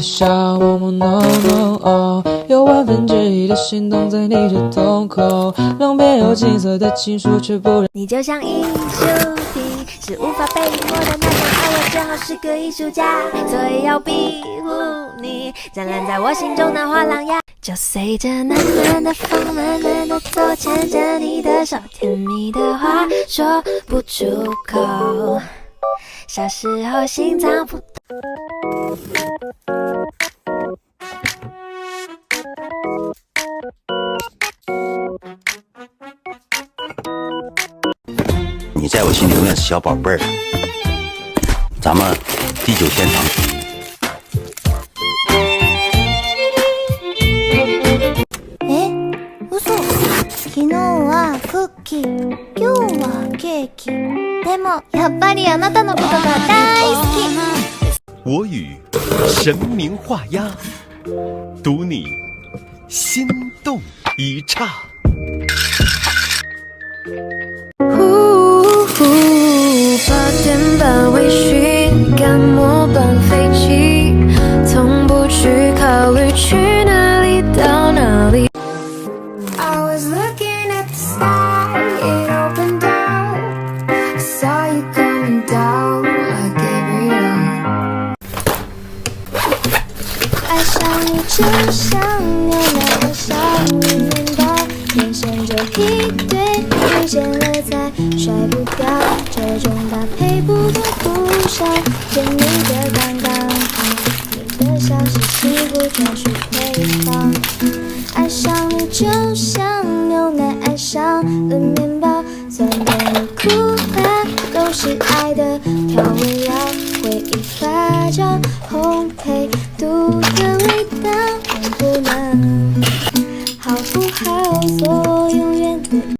的笑，默默 no no oh， 有1/1的心动在你的瞳孔，两边有金色的情书，却不让你就像艺术品，是无法被淹没的那种爱。我正好是个艺术家，所以要庇护你，展览在我心中的画廊呀。就随着暖暖的风，慢慢的走，牵着你的手，甜蜜的话说不出口。小时候心脏扑你在我心里永远是小宝贝儿。咱们地久天长。昨日はクッキー、今日はケーキ。でもやっぱりあなたのことが大好き。我与神明画押，赌你心动一刹。8点半微醺，赶末班飞机，从不去考虑去哪里到哪里。爱上你就像牛奶爱上面包，天生就一对，遇见了才甩不掉，这种搭配不多不少，甜蜜的刚刚好，你的消息西不专属配方。爱上你就像牛奶爱上了面包，酸甜苦辣都是爱的调味料，回忆发酵烘焙独特味。